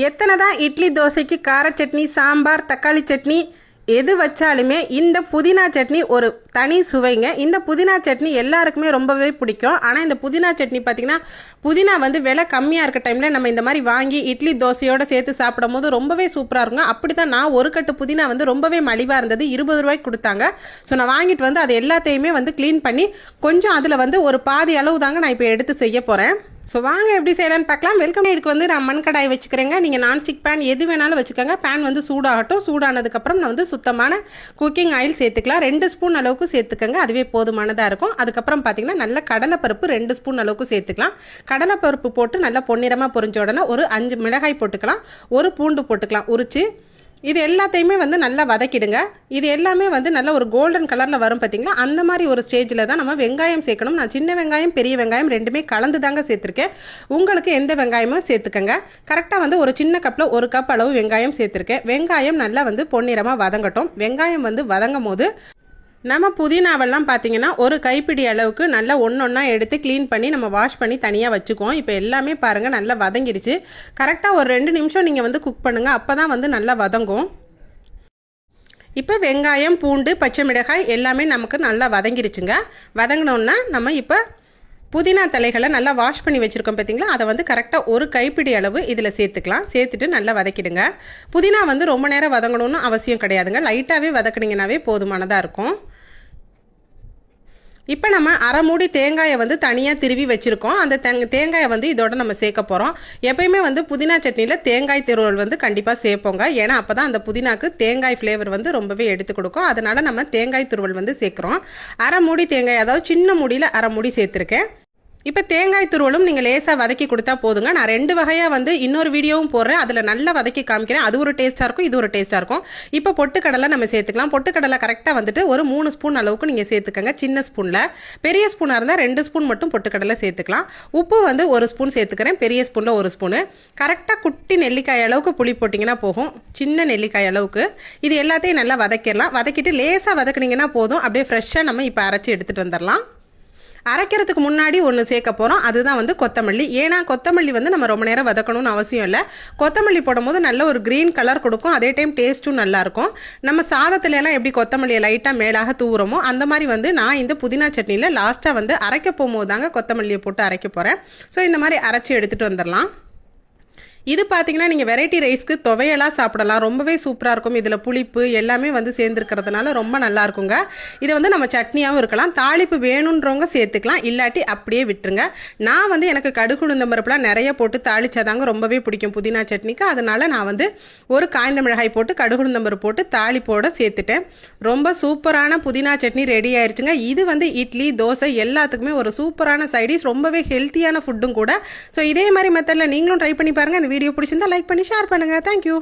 எத்தனை தான் இட்லி தோசைக்கு கார சட்னி, சாம்பார், தக்காளி சட்னி எது வச்சாலுமே இந்த புதினா சட்னி ஒரு தனி சுவைங்க. இந்த புதினா சட்னி எல்லாருக்குமே ரொம்பவே பிடிக்கும். ஆனால் இந்த புதினா சட்னி பார்த்திங்கன்னா புதினா வந்து விலை கம்மியாக இருக்க டைமில் நம்ம இந்த மாதிரி வாங்கி இட்லி தோசையோடு சேர்த்து சாப்பிடும் போது ரொம்பவே சூப்பராக இருக்கும். அப்படி தான் நான் ஒரு கட்டு புதினா வந்து ரொம்பவே மலிவாக இருந்தது, 20 ரூபாய்க்கு கொடுத்தாங்க. ஸோ நான் வாங்கிட்டு வந்து அது எல்லாத்தையுமே வந்து க்ளீன் பண்ணி கொஞ்சம் அதில் வந்து ஒரு பாதி அளவு தாங்க நான் இப்போ எடுத்து செய்ய போகிறேன். ஸோ வாங்க எப்படி செய்யலான்னு பார்க்கலாம். வெல்கம். இதுக்கு வந்து நான் மண் கடாய் வச்சுக்கிறேங்க. நீங்கள் நான்ஸ்டிக் பேன் எது வேணாலும் வச்சுக்கோங்க. பேன் வந்து சூடாகட்டும். சூடானதுக்கப்புறம் நான் வந்து சுத்தமான குக்கிங் ஆயில் சேர்த்துக்கலாம். 2 ஸ்பூன் அளவுக்கு சேர்த்துக்கோங்க, அதுவே போதுமானதாக இருக்கும். அதுக்கப்புறம் பார்த்தீங்கன்னா நல்ல கடலைப்பருப்பு 2 ஸ்பூன் அளவுக்கு சேர்த்துக்கலாம். கடலைப்பருப்பு போட்டு நல்லா பொன்னிறமாக பொரிஞ்ச உடனே ஒரு 5 மிளகாய் போட்டுக்கலாம், ஒரு பூண்டு போட்டுக்கலாம் உரித்து. இது எல்லாத்தையுமே வந்து நல்லா வதக்கிடுங்க. இது எல்லாமே வந்து நல்ல ஒரு கோல்டன் கலரில் வரும் பார்த்தீங்களா, அந்த மாதிரி ஒரு ஸ்டேஜில் தான் நம்ம வெங்காயம் சேர்க்கணும். நான் சின்ன வெங்காயம் பெரிய வெங்காயம் ரெண்டுமே கலந்து தாங்க சேர்த்துருக்கேன். உங்களுக்கு எந்த வெங்காயமும் சேர்த்துக்கங்க. கரெக்டாக வந்து ஒரு சின்ன கப்பில் 1 கப் அளவு வெங்காயம் சேர்த்துருக்கேன். வெங்காயம் நல்லா வந்து பொன்னிறமாக வதங்கட்டும். வெங்காயம் வந்து வதங்கும் போது நம்ம புதினாவெல்லாம் பார்த்தீங்கன்னா ஒரு கைப்பிடி அளவுக்கு நல்லா ஒன்றா எடுத்து க்ளீன் பண்ணி நம்ம வாஷ் பண்ணி தனியாக வச்சுக்குவோம். இப்போ எல்லாமே பாருங்கள் நல்லா வதங்கிடுச்சு. கரெக்டாக ஒரு 2 நிமிஷம் நீங்கள் வந்து குக் பண்ணுங்கள், அப்போ தான் வந்து நல்லா வதங்கும். இப்போ வெங்காயம், பூண்டு, பச்சை மிளகாய் எல்லாமே நமக்கு நல்லா வதங்கிடுச்சுங்க. வதங்கினோன்னா நம்ம இப்போ புதினா தலைகளை நல்லா வாஷ் பண்ணி வச்சுருக்கோம் பார்த்தீங்களா, அதை வந்து கரெக்டாக ஒரு கைப்பிடி அளவு இதில் சேர்த்துக்கலாம். சேர்த்துட்டு நல்லா வதக்கிடுங்க. புதினா வந்து ரொம்ப நேரம் வதங்கணும்னு அவசியம் கிடையாதுங்க, லைட்டாகவே வதக்குனீங்கன்னாவே போதுமானதாக இருக்கும். இப்போ நம்ம அரை மூடி தேங்காயை வந்து தனியாக திருவி வச்சுருக்கோம். அந்த தேங்காயை வந்து இதோட நம்ம சேர்க்க போகிறோம். எப்பயுமே வந்து புதினா சட்னியில் தேங்காய் துருவல் வந்து கண்டிப்பாக சேர்ப்போங்க. ஏன்னா அப்போ தான் அந்த புதினாக்கு தேங்காய் ஃப்ளேவர் வந்து ரொம்பவே எடுத்து கொடுக்கும். அதனால் நம்ம தேங்காய் துருவல் வந்து சேர்க்குறோம். அரை மூடி தேங்காய், அதாவது சின்ன மூடியில் அரை மூடி சேர்த்துருக்கேன். இப்போ தேங்காய் துருவலும் நீங்கள் லேசாக வதக்கி கொடுத்தா போதுங்க. நான் 2 வகையாக வந்து இன்னொரு வீடியோவும் போடுறேன், அதில் நல்லா வதக்கி காமிக்கிறேன். அது ஒரு டேஸ்ட்டாக இருக்கும், இது ஒரு டேஸ்ட்டாக இருக்கும். இப்போ பொட்டுக்கடலை நம்ம சேர்த்துக்கலாம். பொட்டுக்கடலை கரெக்டாக வந்துட்டு ஒரு 3 ஸ்பூன் அளவுக்கு நீங்கள் சேர்த்துக்கங்க, சின்ன ஸ்பூனில். பெரிய ஸ்பூனாக இருந்தால் 2 ஸ்பூன் மட்டும் பொட்டுக்கடலை சேர்த்துக்கலாம். உப்பு வந்து 1 ஸ்பூன் சேர்த்துக்கிறேன், பெரிய ஸ்பூனில் 1 ஸ்பூனு. கரெக்டாக குட்டி நெல்லிக்காய் அளவுக்கு புளி போட்டிங்கன்னா போகும், சின்ன நெல்லிக்காய் அளவுக்கு. இது எல்லாத்தையும் நல்லா வதக்கிடலாம். வதக்கிட்டு லேசாக வதக்குனீங்கன்னா போதும். அப்படியே ஃப்ரெஷ்ஷாக நம்ம இப்போ அரைச்சி எடுத்துகிட்டு வந்துடலாம். அரைக்கிறதுக்கு முன்னாடி ஒன்று சேர்க்க போகிறோம், அதுதான் வந்து கொத்தமல்லி. ஏன்னா கொத்தமல்லி வந்து நம்ம ரொம்ப நேரம் வதக்கணும்னு அவசியம் இல்லை. கொத்தமல்லி போடும்போது நல்ல ஒரு க்ரீன் கலர் கொடுக்கும், அதே டைம் டேஸ்ட்டும் நல்லாயிருக்கும். நம்ம சாதத்துலலாம் எப்படி கொத்தமல்லியை லைட்டாக மேலாக தூவுறோமோ அந்த மாதிரி வந்து நான் இந்த புதினா சட்னியில் லாஸ்ட்டாக வந்து அரைக்க போகும்போது தாங்க கொத்தமல்லியை போட்டு அரைக்க போகிறேன். ஸோ இந்த மாதிரி அரைச்சி எடுத்துகிட்டு வந்துடலாம். இது பார்த்தீங்கன்னா நீங்கள் வெரைட்டி ரைஸ்க்கு துவையெல்லாம் சாப்பிடலாம், ரொம்பவே சூப்பராக இருக்கும். இதில் புளிப்பு எல்லாமே வந்து சேர்ந்துருக்கிறதுனால ரொம்ப நல்லா இருக்குங்க. இதை வந்து நம்ம சட்னியாகவும் இருக்கலாம், தாளிப்பு வேணுன்றவங்க சேர்த்துக்கலாம், இல்லாட்டி அப்படியே விட்டுருங்க. நான் வந்து எனக்கு கடுகு உளுந்தம் பருப்புலாம் நிறைய போட்டு தாளிச்சாதாங்க ரொம்பவே பிடிக்கும் புதினா சட்னிக்கு. அதனால் நான் வந்து ஒரு காய்ந்த மிளகாய் போட்டு கடுகு உளுந்தம் பருப்பு போட்டு தாளிப்போடு சேர்த்துட்டேன். ரொம்ப சூப்பரான புதினா சட்னி ரெடி ஆயிடுச்சுங்க. இது வந்து இட்லி, தோசை எல்லாத்துக்குமே ஒரு சூப்பரான சைடிஷ், ரொம்பவே ஹெல்த்தியான ஃபுட்டும் கூட. ஸோ இதே மாதிரி மெத்தடில் நீங்களும் ட்ரை பண்ணி பாருங்கள். வீடியோ பிடிச்சிருந்தா லைக் பண்ணி ஷேர் பண்ணுங்கள். தேங்க்யூ.